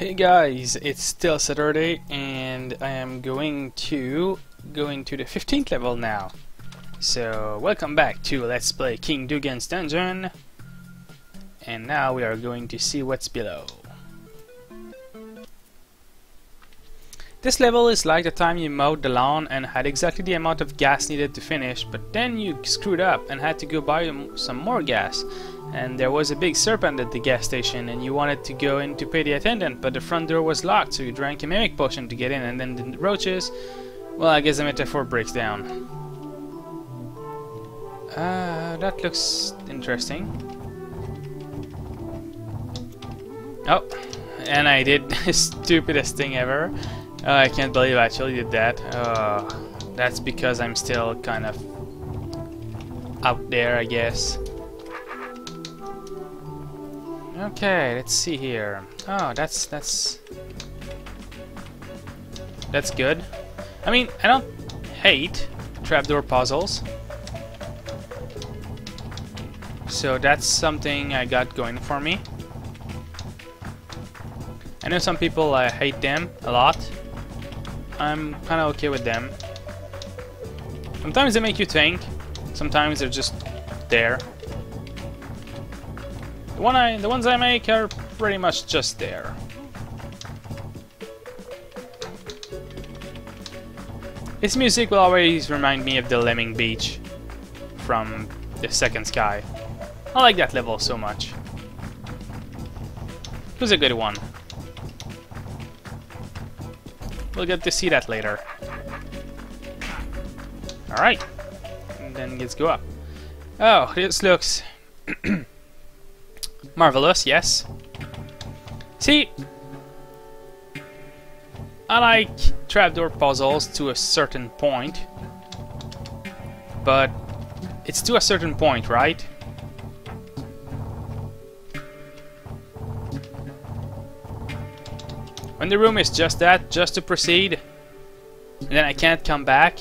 Hey guys, it's still Saturday and I am going to the 15th level now. So welcome back to Let's Play King Dugan's Dungeon, and now we are going to see what's below. This level is like the time you mowed the lawn and had exactly the amount of gas needed to finish, but then you screwed up and had to go buy some more gas. And there was a big serpent at the gas station and you wanted to go in to pay the attendant, but the front door was locked, so you drank a mimic potion to get in, and then the roaches... Well, I guess the metaphor breaks down. That looks interesting. Oh, and I did the stupidest thing ever. I can't believe I actually did that. That's because I'm still kind of out there, I guess. Okay, let's see here. Oh, that's good. I mean, I don't hate trapdoor puzzles, so that's something I got going for me. I know some people hate them a lot. I'm kind of okay with them. Sometimes they make you think, sometimes they're just there. The ones I make are pretty much just there. Its music will always remind me of the Lemming Beach from the Second Sky. I like that level so much. It was a good one. We'll get to see that later. Alright. And then let's go up. Oh, this looks... marvelous, yes. See, I like trapdoor puzzles to a certain point, but it's to a certain point, right? When the room is just that, just to proceed, and then I can't come back,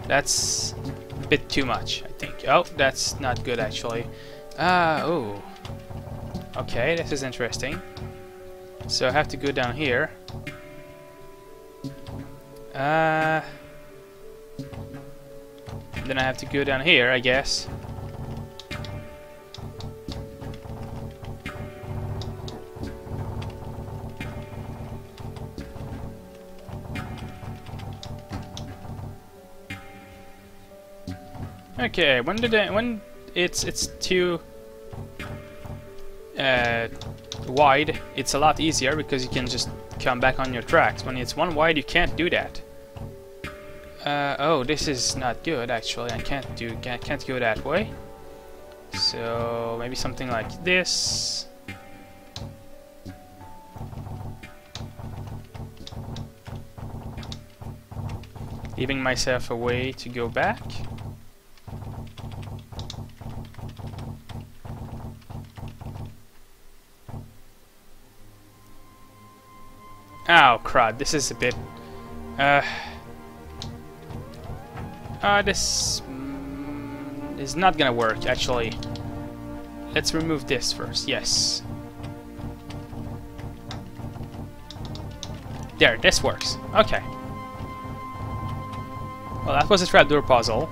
that's a bit too much, I think. Oh, that's not good actually. Oh. Okay, this is interesting. So I have to go down here. Then I have to go down here, I guess. Okay, when it's too wide, it's a lot easier because you can just come back on your tracks. When it's one wide, you can't do that. Oh, this is not good actually. I can't go that way. So maybe something like this. Leaving myself a way to go back. Oh crud, this is a bit... this is not gonna work, actually. Let's remove this first, yes. There, this works. Okay. Well, that was a trapdoor puzzle.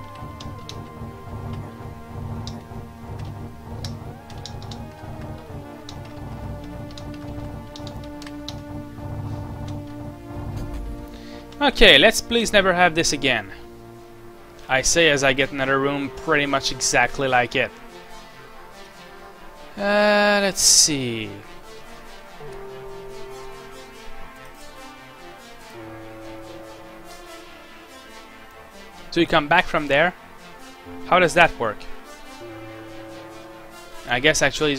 Okay, let's please never have this again. I say as I get another room pretty much exactly like it. Let's see. So you come back from there? How does that work? I guess actually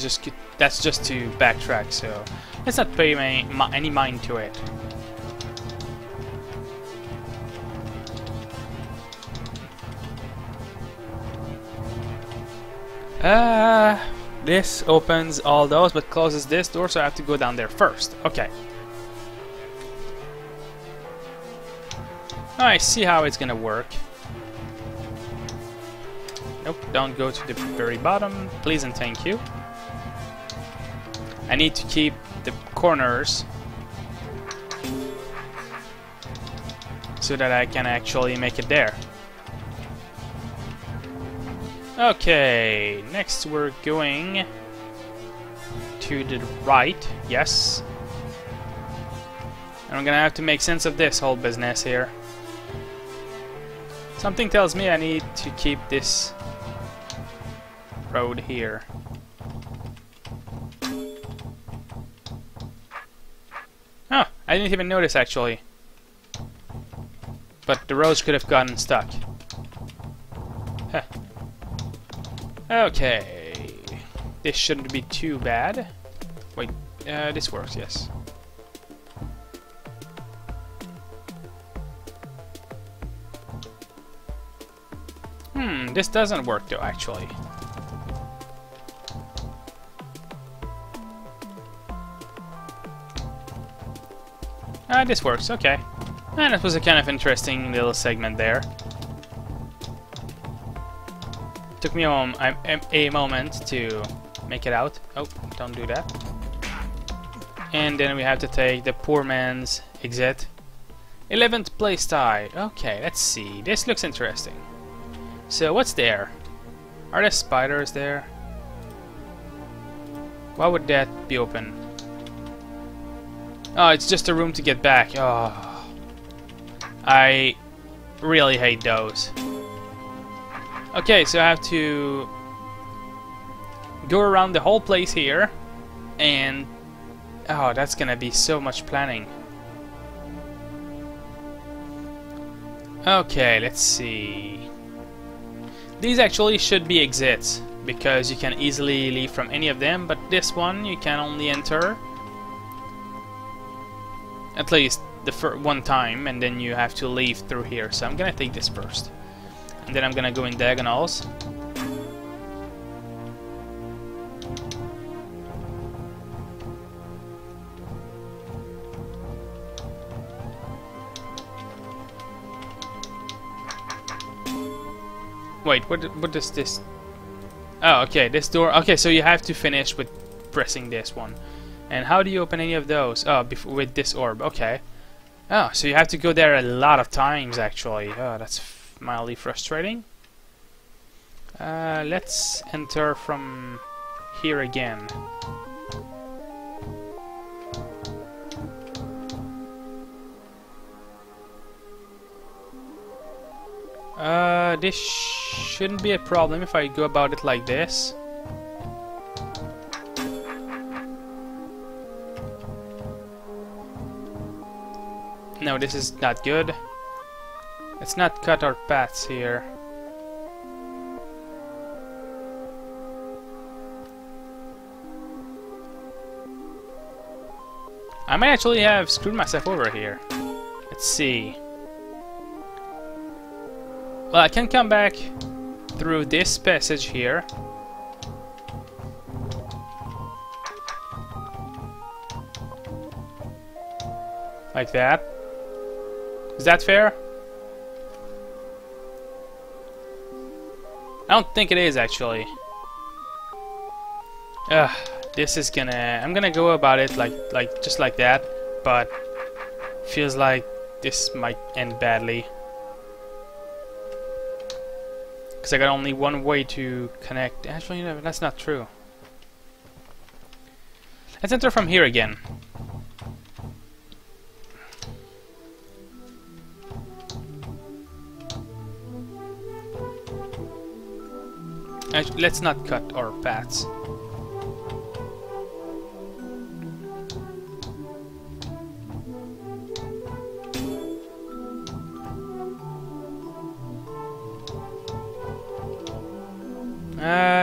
that's just to backtrack, so let's not pay any mind to it. This opens all those but closes this door, so I have to go down there first. Okay. I see how it's gonna work. Nope, don't go to the very bottom, please and thank you. I need to keep the corners so that I can actually make it there. Okay, next we're going to the right, yes. And I'm gonna have to make sense of this whole business here. Something tells me I need to keep this road here. Oh, I didn't even notice actually. But the roads could have gotten stuck. Huh. Okay. This shouldn't be too bad. Wait, this works, yes. This doesn't work though, actually. This works, okay. And it was a kind of interesting little segment there. Took me a moment to make it out. Oh, don't do that. And then we have to take the poor man's exit. 11th place tie. Okay, let's see. This looks interesting. So what's there? Are there spiders there? Why would that be open? Oh, it's just a room to get back. Oh, I really hate those. Okay, so I have to go around the whole place here, and oh, that's gonna be so much planning. Okay, let's see. These actually should be exits, because you can easily leave from any of them, but this one you can only enter at least the one time, and then you have to leave through here. So I'm gonna take this first, and then I'm gonna go in diagonals. Wait, what does this... Oh, okay, this door... Okay, so you have to finish with pressing this one. And how do you open any of those? Oh, with this orb, okay. Oh, so you have to go there a lot of times, actually. Oh, that's mildly frustrating. Let's enter from here again. This shouldn't be a problem if I go about it like this. No, this is not good. Let's not cut our paths here. I might actually have screwed myself over here. Let's see. Well, I can come back through this passage here. Like that. Is that fair? I don't think it is, actually. This is gonna... I'm gonna go about it just like that, but feels like this might end badly. Because I got only one way to connect. Actually, no, that's not true. Let's enter from here again. Actually, let's not cut our paths.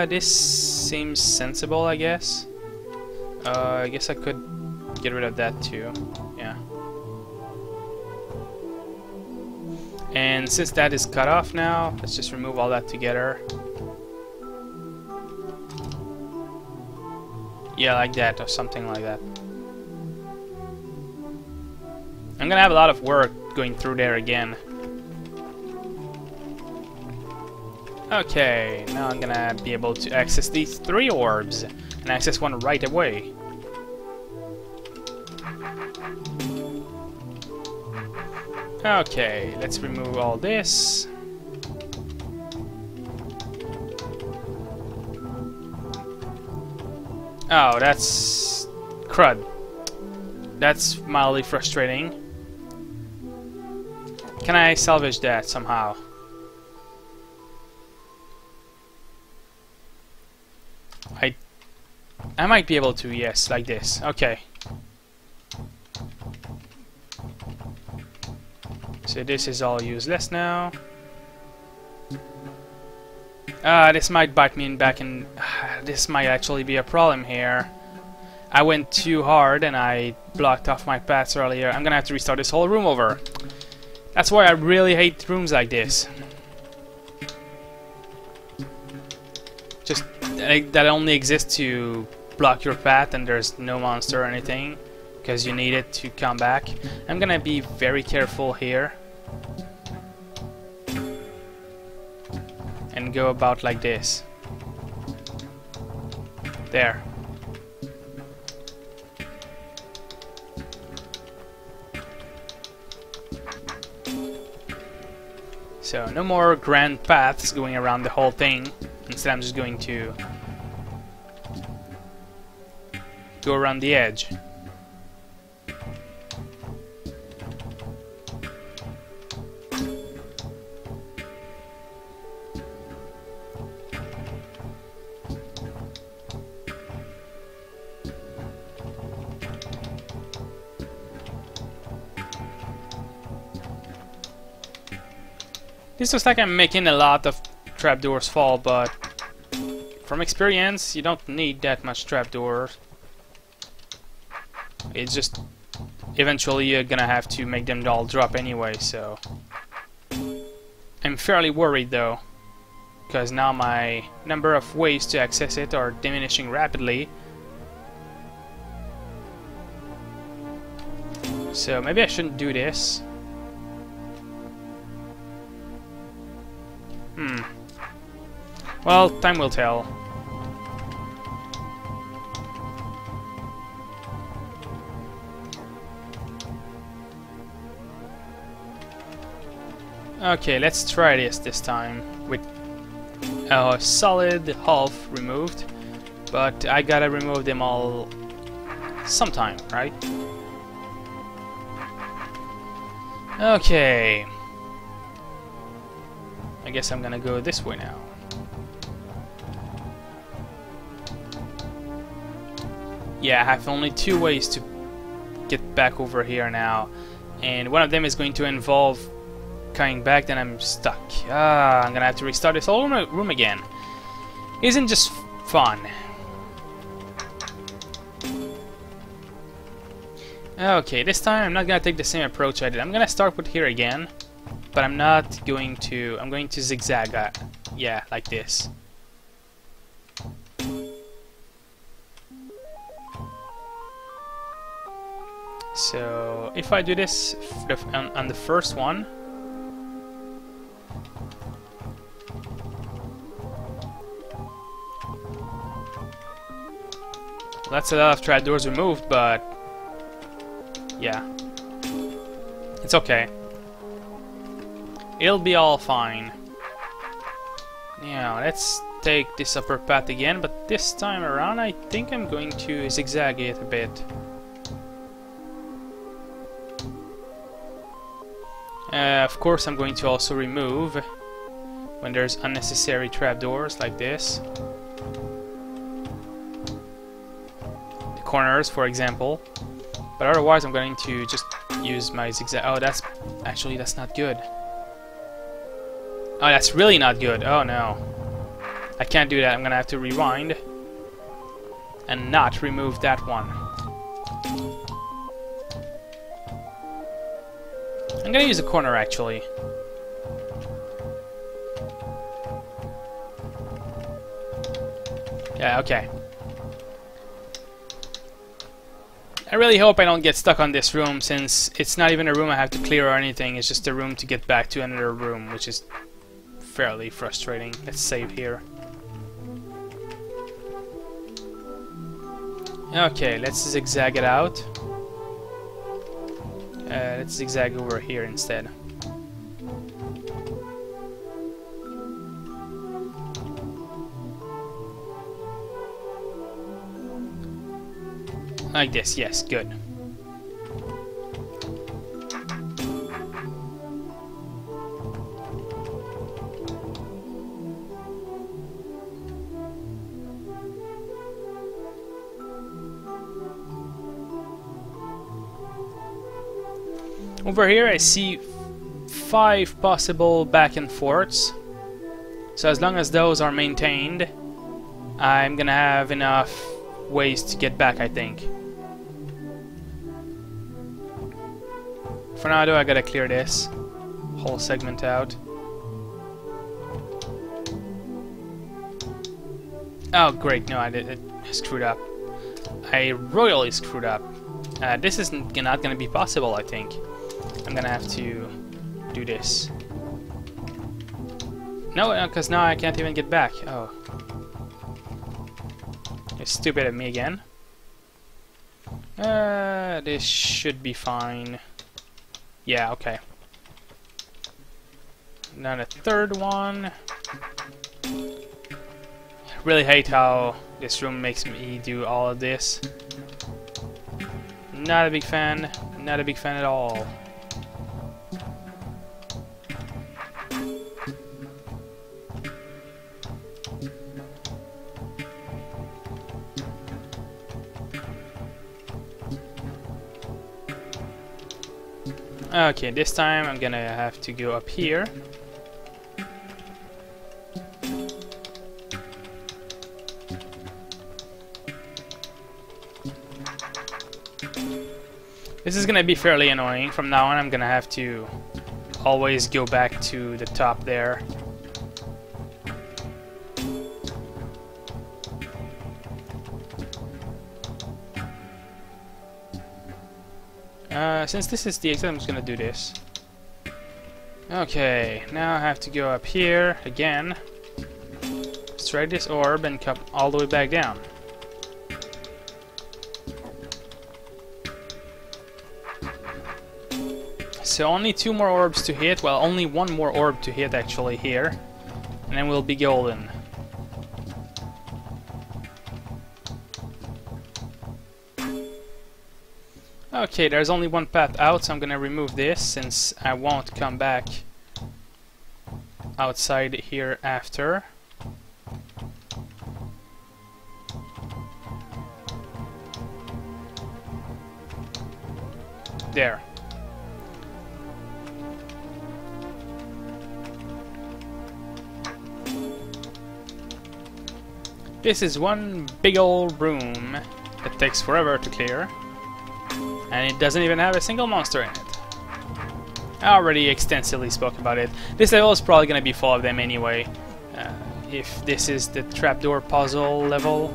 This seems sensible, I guess. I guess I could get rid of that too. Yeah. And since that is cut off now, let's just remove all that together. Yeah, like that, or something like that. I'm gonna have a lot of work going through there again. Okay, now I'm gonna be able to access these 3 orbs, and access one right away. Okay, let's remove all this. Oh, that's crud. That's mildly frustrating. Can I salvage that somehow? I might be able to, yes, like this. Okay. So this is all useless now. This might bite me in back, and this might actually be a problem here. I went too hard and I blocked off my paths earlier. I'm gonna have to restart this whole room over. That's why I really hate rooms like this. Just that only exists to block your path and there's no monster or anything, because you need it to come back. I'm gonna be very careful here and go about like this. There. So no more grand paths going around the whole thing. Instead I'm just going to go around the edge. This looks like I'm making a lot of trapdoors fall, but from experience, you don't need that much trapdoors. It's just eventually you're gonna have to make them all drop anyway, so I'm fairly worried though, because now my number of ways to access it are diminishing rapidly. So maybe I shouldn't do this. Well, time will tell. Okay, let's try this time with a solid half removed, but I gotta remove them all sometime, right? Okay. I guess I'm gonna go this way now. Yeah, I have only two ways to get back over here now, and one of them is going to involve coming back, then I'm stuck. I'm gonna have to restart this whole room again. Isn't just fun. Okay, this time I'm not gonna take the same approach I did. I'm gonna start with here again, but I'm not going to. I'm going to zigzag. Yeah, like this. So if I do this on the first one, that's a lot of trapdoors removed, but yeah, it's okay. It'll be all fine. Now let's take this upper path again, but this time around I think I'm going to zigzag it a bit. Of course I'm going to also remove when there's unnecessary trapdoors like this. The corners, for example. But otherwise I'm going to just use my zigzag. Oh, that's not good. Oh, that's really not good. Oh no. I can't do that. I'm gonna have to rewind and not remove that one. I'm gonna use a corner actually. Yeah, okay. I really hope I don't get stuck on this room, since it's not even a room I have to clear or anything, it's just a room to get back to another room, which is fairly frustrating. Let's save here. Okay, let's zigzag it out. Let's zigzag over here instead. Like this, yes, good. Over here I see 5 possible back and forths. So as long as those are maintained, I'm gonna have enough ways to get back, I think. For now though, I gotta clear this whole segment out. Oh great, no, I screwed up. I royally screwed up. This is not gonna be possible, I think. I'm gonna have to do this. No, because now I can't even get back. Oh. It's stupid at me again. This should be fine. Yeah, okay. Now the third one. Really hate how this room makes me do all of this. Not a big fan. Not a big fan at all. Okay, this time I'm gonna have to go up here. This is gonna be fairly annoying. From now on I'm gonna have to always go back to the top there. Since this is the exit, I'm just gonna do this. Okay, now I have to go up here again, strike this orb, and come all the way back down. So only 2 more orbs to hit, well, only 1 more orb to hit actually here, and then we'll be golden. Okay, there's only 1 path out, so I'm gonna remove this since I won't come back outside here after. There. This is one big old room that takes forever to clear. And it doesn't even have a single monster in it. I already extensively spoke about it. This level is probably going to be full of them anyway. If this is the trapdoor puzzle level.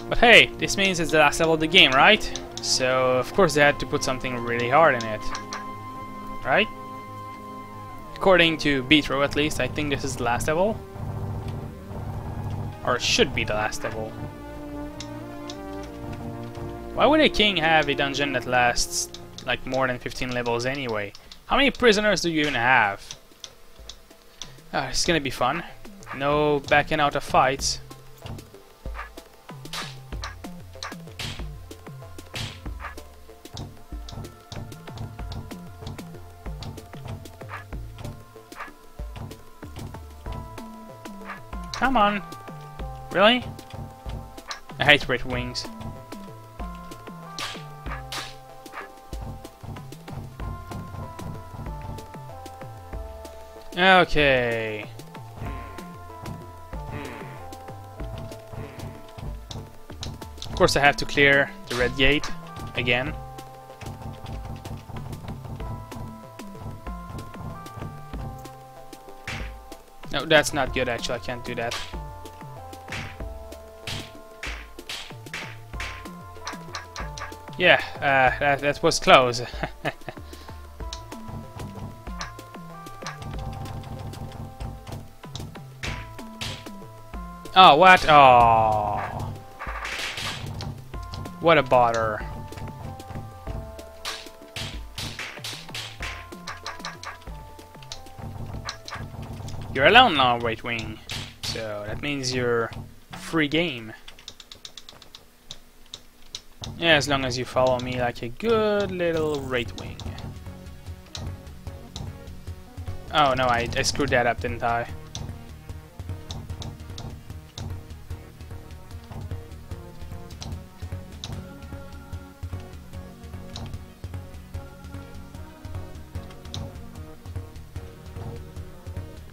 But hey, this means it's the last level of the game, right? So of course they had to put something really hard in it. Right? According to Beethro at least, I think this is the last level. Or it should be the last level. Why would a king have a dungeon that lasts like more than 15 levels anyway? How many prisoners do you even have? It's gonna be fun. No backing out of fights. Come on. Really? I hate red wings. Okay. Of course I have to clear the red gate again. No, that's not good actually, I can't do that. Yeah, that was close. Oh, what? Oh. What a bother. You're alone now, Right Wing. So that means you're free game. Yeah, as long as you follow me like a good little Right Wing. Oh no, I screwed that up, didn't I?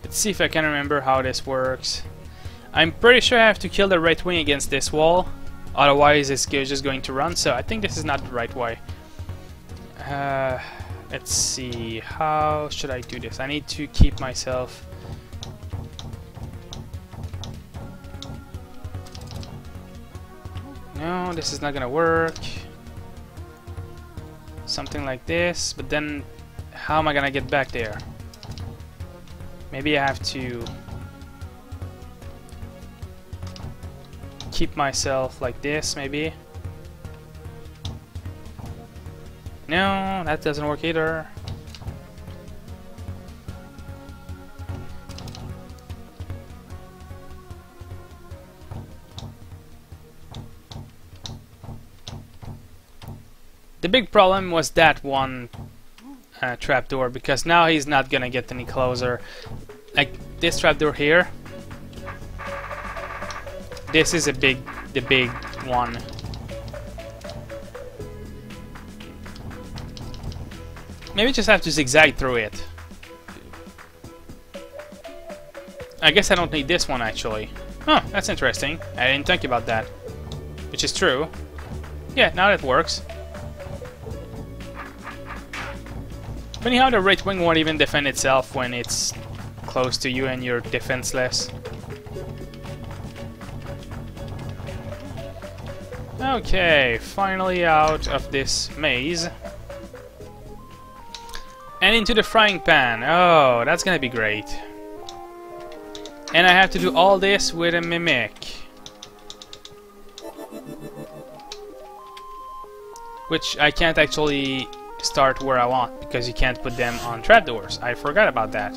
Let's see if I can remember how this works. I'm pretty sure I have to kill the Right Wing against this wall, otherwise it's just going to run, so I think this is not the right way. Let's see, how should I do this? I need to keep myself... No, this is not gonna work. Something like this, but then how am I gonna get back there? Maybe I have to keep myself like this, maybe. No, that doesn't work either. The big problem was that one trapdoor, because now he's not gonna get any closer. Like this trapdoor here. This is the big one. Maybe just have to zigzag through it. I guess I don't need this one actually. Huh, that's interesting. I didn't think about that. Which is true. Yeah, now that works. But anyhow, the right wing won't even defend itself when it's close to you and you're defenseless. Okay, finally out of this maze. And into the frying pan. Oh, that's gonna be great. And I have to do all this with a mimic. Which I can't actually start where I want, because you can't put them on trapdoors. I forgot about that.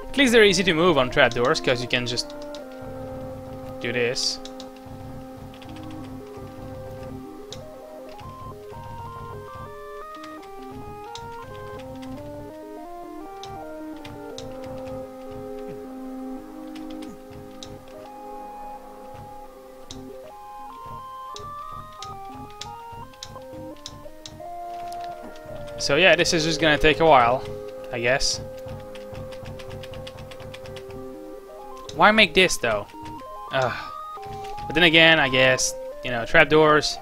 At least they're easy to move on trapdoors, because you can just do this. So yeah, this is just gonna take a while, I guess. Why make this though? But then again, I guess, you know, trapdoors,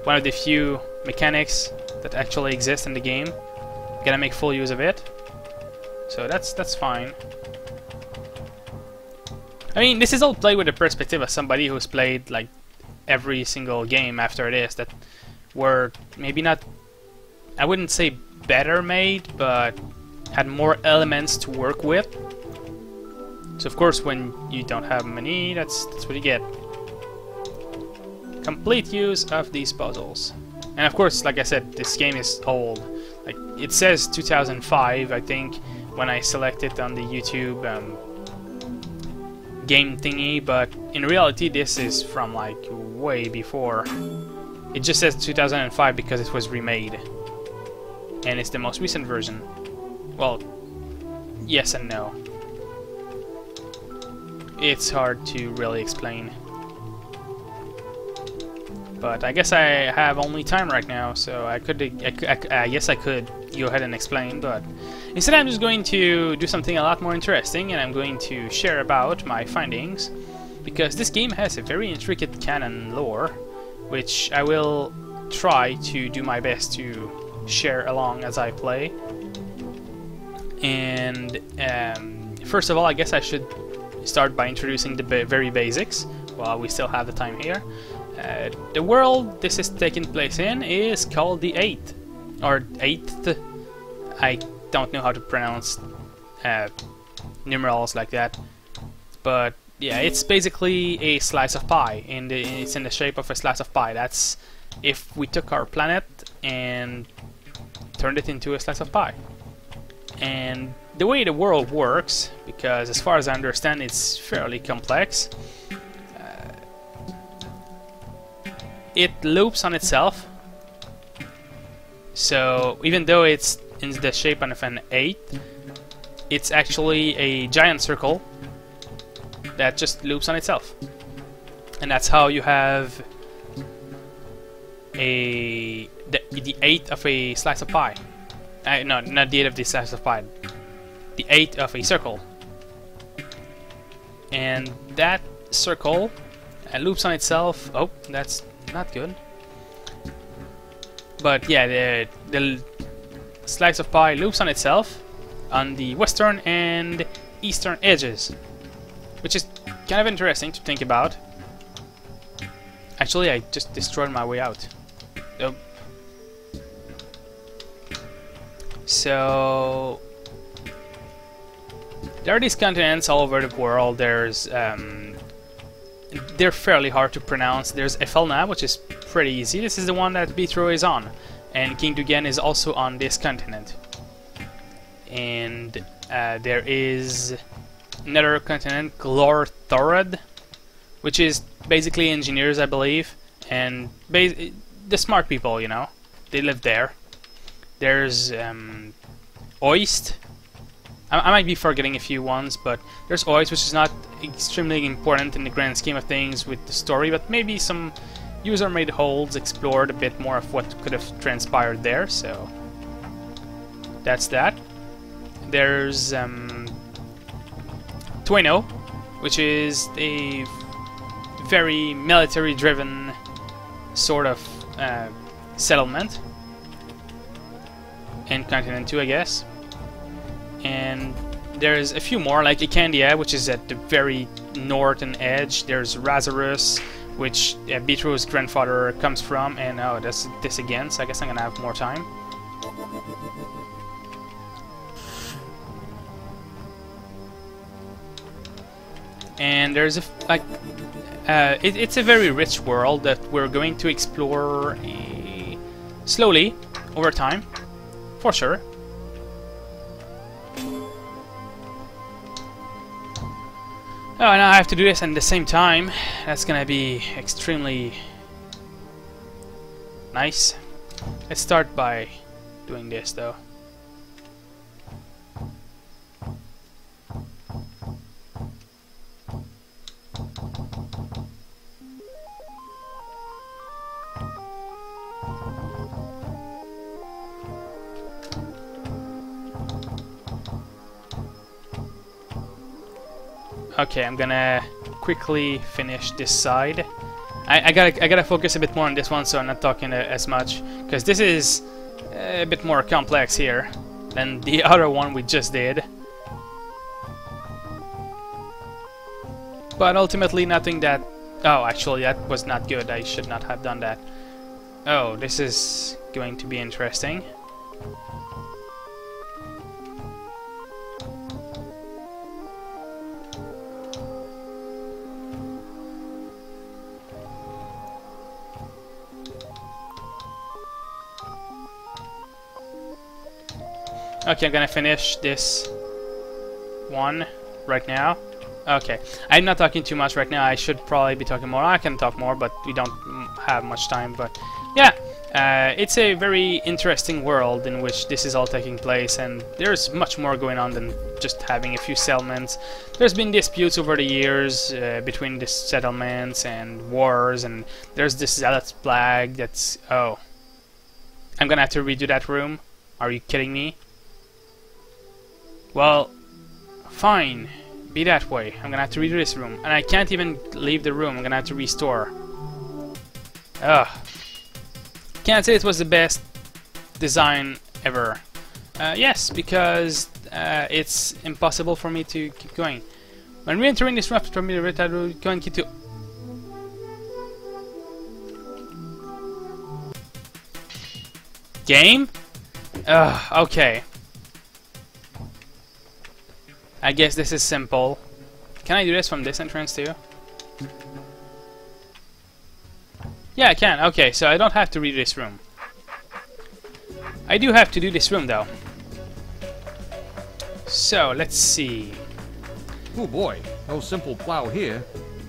one of the few mechanics that actually exist in the game. Gotta make full use of it. So that's fine. I mean, this is all played with the perspective of somebody who's played like every single game after this that were maybe not, I wouldn't say better made, but had more elements to work with. So of course, when you don't have many, that's what you get. Complete use of these puzzles. And of course, like I said, this game is old. Like it says 2005, I think, when I select it on the YouTube game thingy, but in reality, this is from like way before. It just says 2005 because it was remade. And it's the most recent version. Well, yes and no. It's hard to really explain. But I guess I have only time right now, so I guess I could go ahead and explain, but instead I'm just going to do something a lot more interesting, and I'm going to share about my findings, because this game has a very intricate canon lore, which I will try to do my best to share along as I play. And first of all, I guess I should start by introducing the very basics while we still have the time here. The world this is taking place in is called the 8th, or 8th. I don't know how to pronounce numerals like that. But yeah, it's basically a slice of pie. It's in the shape of a slice of pie. That's if we took our planet and turned it into a slice of pie. And the way the world works, because as far as I understand it's fairly complex, it loops on itself. So even though it's in the shape of an 8, it's actually a giant circle that just loops on itself. And that's how you have the 8 of a slice of pie. No, not the 8 of the slice of pie. The 8 of a circle. And that circle loops on itself. Oh, that's not good. But yeah, the slice of pie loops on itself on the western and eastern edges, which is kind of interesting to think about. Actually, I just destroyed my way out. Oh. So there are these continents all over the world. There's they're fairly hard to pronounce. There's Efelna, which is pretty easy. This is the one that Beethro is on, and King Dugan is also on this continent. And there is another continent, DROD, which is basically engineers, I believe, and the smart people, you know, they live there. There's Oist. I might be forgetting a few ones, but there's Oist, which is not extremely important in the grand scheme of things with the story, but maybe some user-made holds explored a bit more of what could have transpired there, so that's that. There's Twino, which is a very military-driven sort of settlement, and Continent 2, I guess. And there's a few more, like Icandia, which is at the very northern edge. There's Razarus, which Beethro's grandfather comes from, and oh, that's this again, so I guess I'm gonna have more time. And there's it's a very rich world that we're going to explore slowly over time, for sure. Oh, and I have to do this at the same time. That's gonna be extremely nice. Let's start by doing this, though. Okay, I'm gonna quickly finish this side. I gotta focus a bit more on this one, so I'm not talking as much, because this is a bit more complex here than the other one we just did. But ultimately, nothing that... Oh, actually, that was not good. I should not have done that. Oh, this is going to be interesting. Okay, I'm gonna finish this one right now. Okay, I'm not talking too much right now. I should probably be talking more. I can talk more, but we don't have much time. But yeah, it's a very interesting world in which this is all taking place, and there's much more going on than just having a few settlements. There's been disputes over the years between the settlements and wars, and there's this zealot flag that's... Oh. I'm gonna have to redo that room. Are you kidding me? Well, fine. Be that way. I'm gonna have to redo this room. And I can't even leave the room. I'm gonna have to restore. Ugh. Can't say it was the best design ever. Yes, because it's impossible for me to keep going. When re-entering this room after me, I will go and keep to... Game? Ugh, okay. I guess this is simple. Can I do this from this entrance too? Yeah, I can. Okay, so I don't have to read this room. I do have to do this room though. So, let's see. Oh boy, no simple plow here.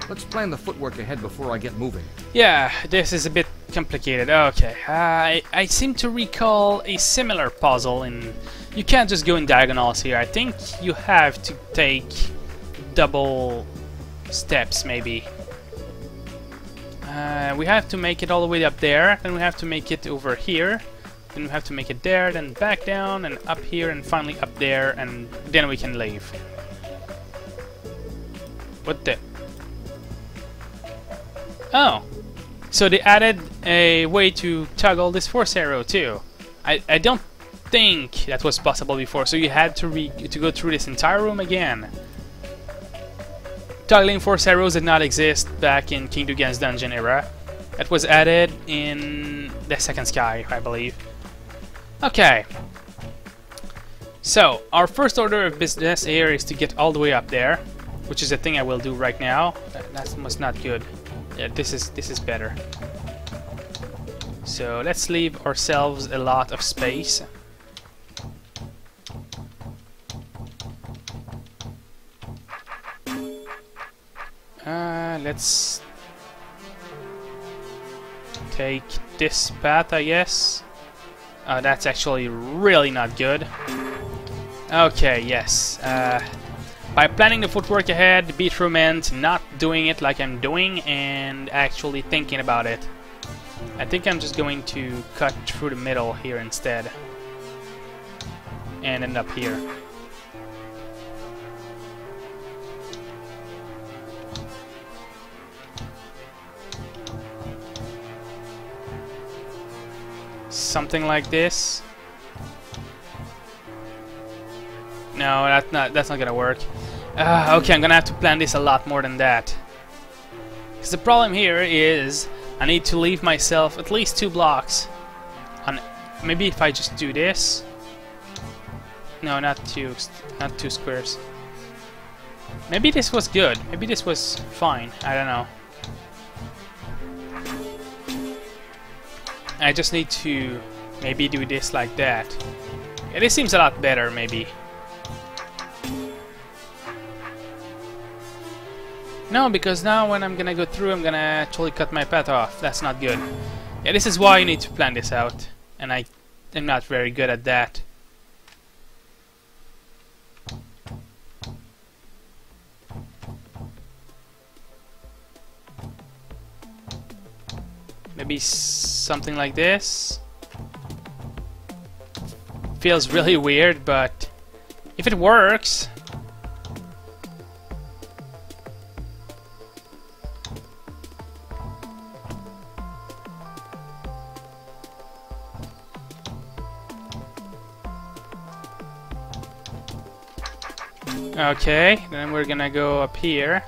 Let's plan the footwork ahead before I get moving. Yeah, this is a bit complicated. Okay, I seem to recall a similar puzzle in... You can't just go in diagonals here. I think you have to take double steps, maybe. We have to make it all the way up there, then we have to make it over here, then we have to make it there, then back down, and up here, and finally up there, and then we can leave. What the... Oh! So they added a way to toggle this force arrow too. I don't think that was possible before, so you had to go through this entire room again. Toggling force arrows did not exist back in King Dugan's dungeon era. It was added in the second sky, I believe. Okay. So, our first order of business here is to get all the way up there, which is the thing I will do right now. That was not good. Yeah, this is better. So, let's leave ourselves a lot of space. Let's take this path, I guess. That's actually really not good. Okay, yes. By planning the footwork ahead, Beethro meant not doing it like I'm doing and actually thinking about it. I think I'm just going to cut through the middle here instead. And end up here. Something like this. No, that's not gonna work. Okay, I'm gonna have to plan this a lot more than that. Because the problem here is I need to leave myself at least 2 blocks. Maybe if I just do this. No, not two squares. Maybe this was good. Maybe this was fine. I don't know. I just need to maybe do this like that. Yeah, this seems a lot better, maybe. No, because now when I'm gonna go through, I'm gonna actually cut my path off. That's not good. Yeah, this is why you need to plan this out. And I am not very good at that. Maybe something like this. Feels really weird, but if it works... Okay, then we're gonna go up here.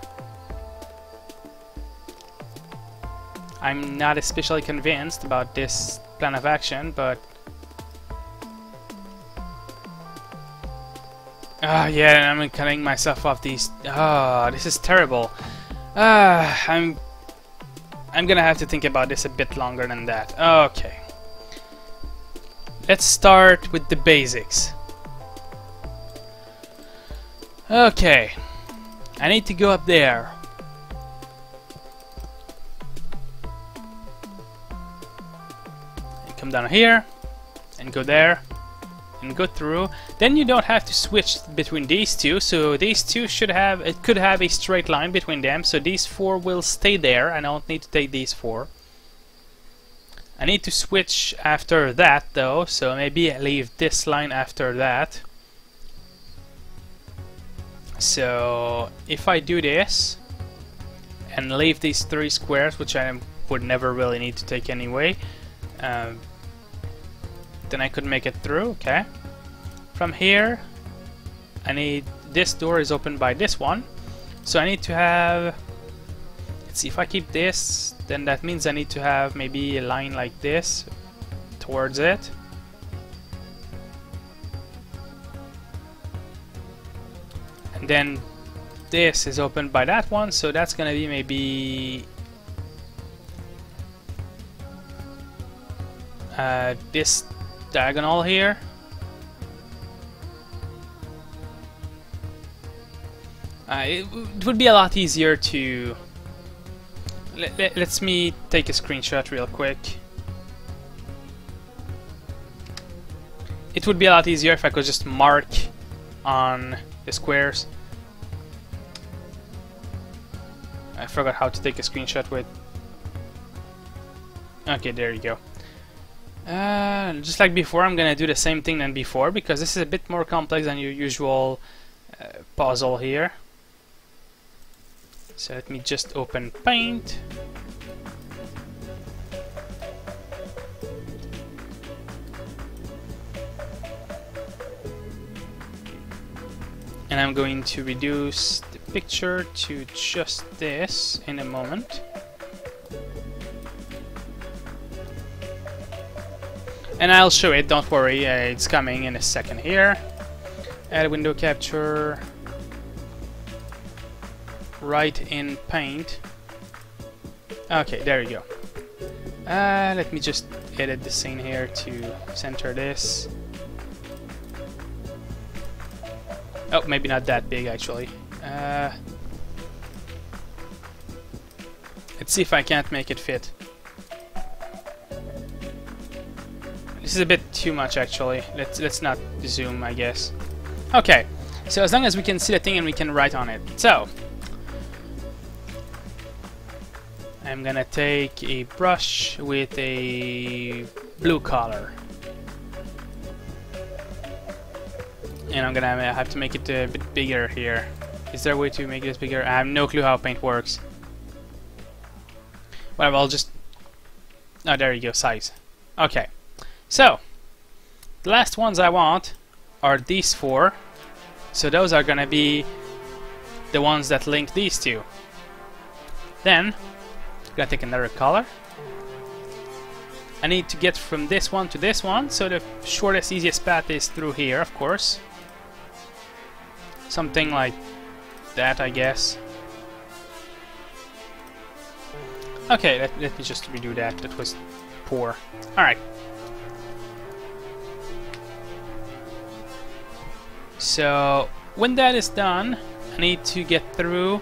I'm not especially convinced about this plan of action, but... yeah, I'm cutting myself off these... this is terrible. I'm gonna have to think about this a bit longer than that. Okay. Let's start with the basics. Okay. I need to go up there. Come down here and go there and go through. Then you don't have to switch between these two, so these two could have a straight line between them, so these 4 will stay there. I don't need to take these 4. I need to switch after that though, so maybe I leave this line after that. So if I do this and leave these 3 squares, which I would never really need to take anyway, then I could make it through. Okay. From here, I need... This door is opened by this one, so I need to have... Let's see, if I keep this, then that means I need to have maybe a line like this towards it. And then this is opened by that one, so that's gonna be maybe this diagonal here. It would be a lot easier to... Let's me take a screenshot real quick. It would be a lot easier if I could just mark on the squares. I forgot how to take a screenshot with... Okay, there you go. Just like before, I'm gonna do the same thing than before, because this is a bit more complex than your usual puzzle here. So let me just open Paint. And I'm going to reduce the picture to just this in a moment. And I'll show it, don't worry, it's coming in a second here. Add window capture right in Paint. Okay, there you go. Let me just edit the scene here to center this. Oh, maybe not that big actually. Let's see if I can't make it fit. This is a bit too much actually. Let's not zoom, I guess. Okay, so as long as we can see the thing and we can write on it. So I'm gonna take a brush with a blue color. And I'm gonna have to make it a bit bigger here. Is there a way to make this bigger? I have no clue how paint works. Whatever, I'll just... Oh, there you go, size. Okay, so the last ones I want are these four. So those are gonna be the ones that link these two. Then, I'm gonna take another color. I need to get from this one to this one, so the shortest, easiest path is through here, of course. Something like that, I guess. Okay, let me just redo that. That was poor. Alright. So, when that is done, I need to get through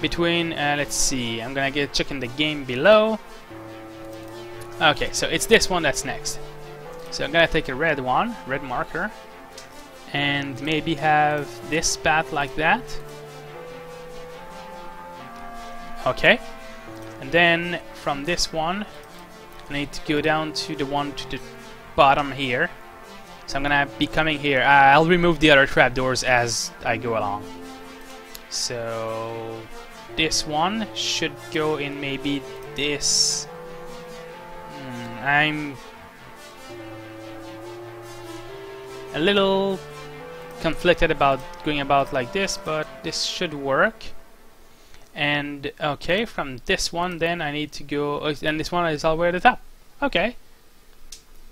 between, let's see, I'm gonna check in the game below. Okay, so it's this one that's next. So I'm gonna take a red one, red marker, and maybe have this path like that. Okay, and then from this one I need to go down to the one to the bottom here. So I'm gonna be coming here. I'll remove the other trapdoors as I go along. So this one should go in maybe this. I'm a little conflicted about going about like this, but this should work. And okay, from this one then I need to go, and this one is all the way at the top. Okay,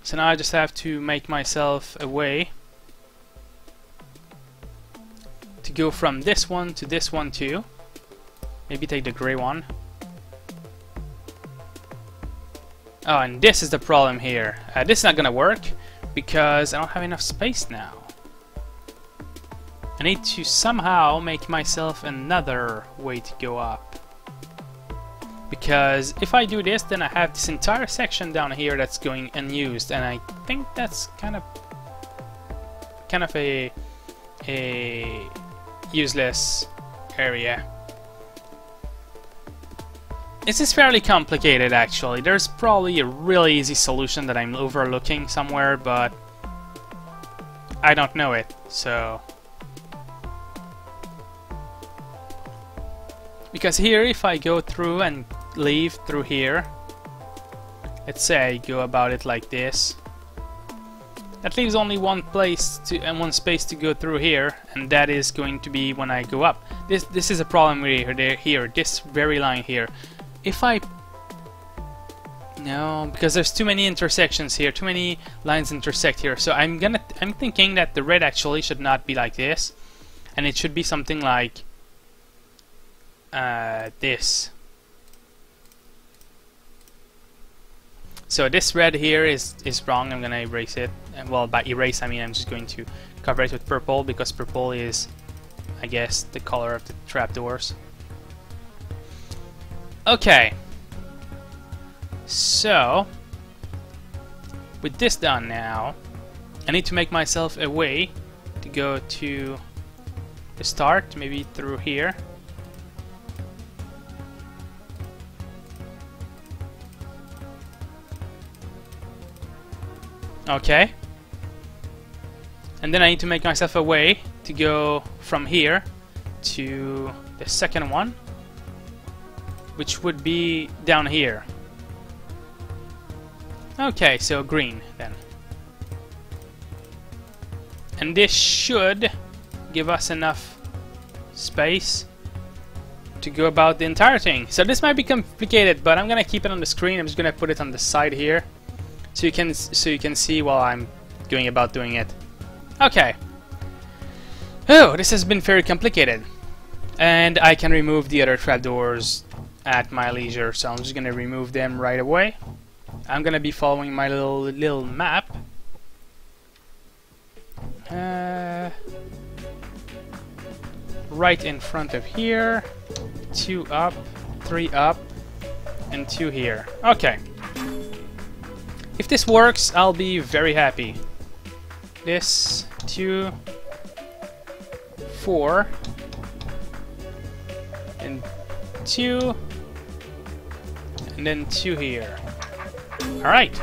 so now I just have to make myself a way to go from this one to this one too. Maybe take the gray one. Oh, and this is the problem here. This is not gonna work because I don't have enough space now. I need to somehow make myself another way to go up. Because if I do this, then I have this entire section down here that's going unused, and I think that's kind of a useless area. This is fairly complicated actually. There's probably a really easy solution that I'm overlooking somewhere, but I don't know it, so... Because here, if I go through and leave through here, let's say I go about it like this, that leaves only one place to and one space to go through here, and that is going to be when I go up. This is a problem here, this very line here. If I... No, because there's too many intersections here, too many lines intersect here, so I'm thinking that the red actually should not be like this, and it should be something like this. So this red here is wrong. I'm gonna erase it. And well, by erase I mean I'm just going to cover it with purple, because purple is, I guess, the color of the trapdoors. Okay. So with this done now, I need to make myself a way to go to the start, maybe through here. Okay. And then I need to make myself a way to go from here to the second one, which would be down here. Okay, so green then. And this should give us enough space to go about the entire thing. So this might be complicated, but I'm gonna keep it on the screen. I'm just gonna put it on the side here, so you can see while I'm going about doing it. Okay. Oh, this has been very complicated, and I can remove the other trapdoors at my leisure. So I'm just gonna remove them right away. I'm gonna be following my little map. Right in front of here, 2 up, 3 up, and 2 here. Okay. If this works, I'll be very happy. This, 2, 4, and 2, and then 2 here. Alright.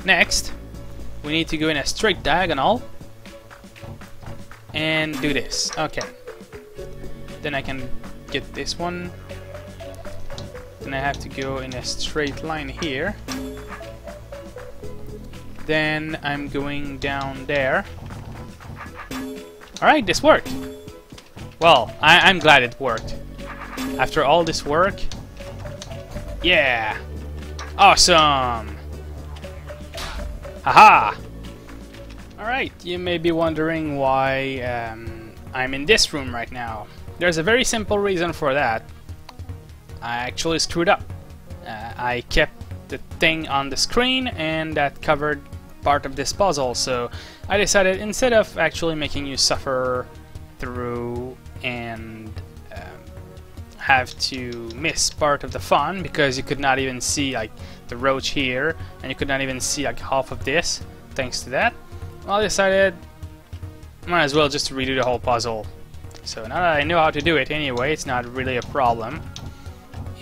Next, we need to go in a straight diagonal and do this. Okay. Then I can get this one. Then I have to go in a straight line here. Then I'm going down there. Alright, this worked. Well, I'm glad it worked. After all this work. Yeah! Awesome! Haha! Alright, you may be wondering why I'm in this room right now. There's a very simple reason for that. I actually screwed up. I kept the thing on the screen, and that covered part of this puzzle, so I decided, instead of actually making you suffer through and have to miss part of the fun, because you could not even see like the roach here, and you could not even see like half of this thanks to that, well, I decided might as well just redo the whole puzzle. So now that I know how to do it anyway, it's not really a problem,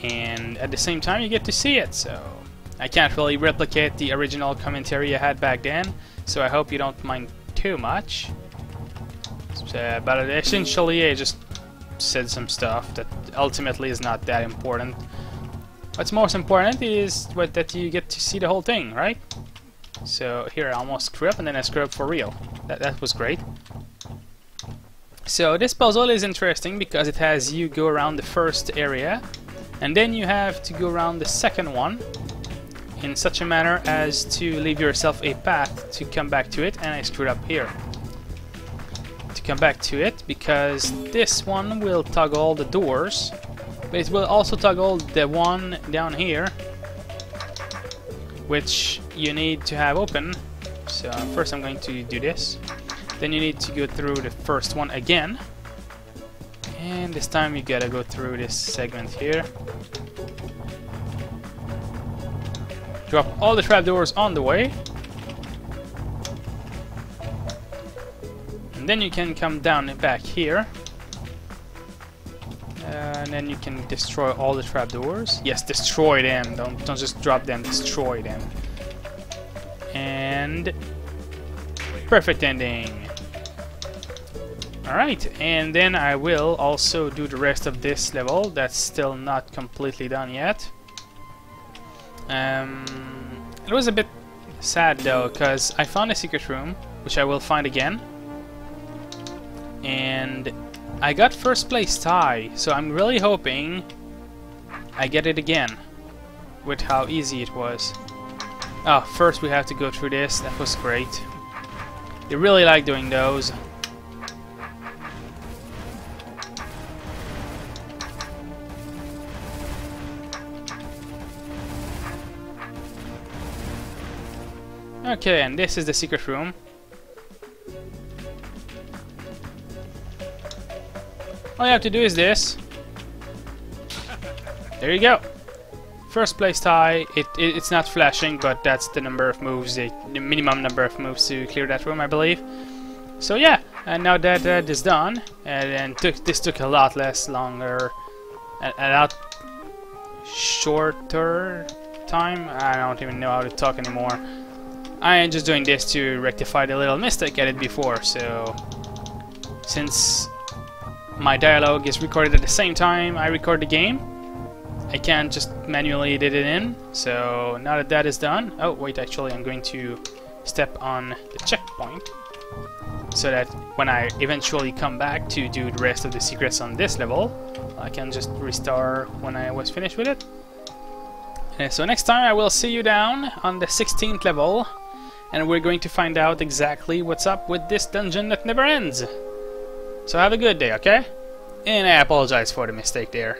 and at the same time you get to see it, so I can't really replicate the original commentary I had back then, so I hope you don't mind too much. But essentially I just said some stuff that ultimately is not that important. What's most important is that you get to see the whole thing, right? So here I almost screw up, and then I screw up for real. That was great. So this puzzle is interesting because it has you go around the first area, and then you have to go around the second one in such a manner as to leave yourself a path to come back to it, and I screwed up here. To come back to it, because this one will toggle the doors, but it will also toggle the one down here, which you need to have open. So first I'm going to do this. Then you need to go through the first one again, and this time you gotta go through this segment here. Drop all the trapdoors on the way, and then you can come down back here, and then you can destroy all the trapdoors. Yes, destroy them. Don't just drop them. Destroy them. And perfect ending. Alright, and then I will also do the rest of this level. That's still not completely done yet. It was a bit sad though, because I found a secret room, which I will find again, and I got first place tie, so I'm really hoping I get it again with how easy it was. Oh, first we have to go through this. That was great. They really like doing those. Okay, and this is the secret room. All you have to do is this. There you go. First place tie. It's not flashing, but that's the number of moves, the minimum number of moves to clear that room, I believe. So yeah, and now that that is done, and this took a lot longer, a lot shorter time. I don't even know how to talk anymore. I am just doing this to rectify the little mistake I did before. So since my dialogue is recorded at the same time I record the game, I can't just manually edit it in. So now that that is done, oh wait, actually I'm going to step on the checkpoint so that when I eventually come back to do the rest of the secrets on this level, I can just restart when I was finished with it. And so next time I will see you down on the 16th level, and we're going to find out exactly what's up with this dungeon that never ends. So have a good day, okay? And I apologize for the mistake there.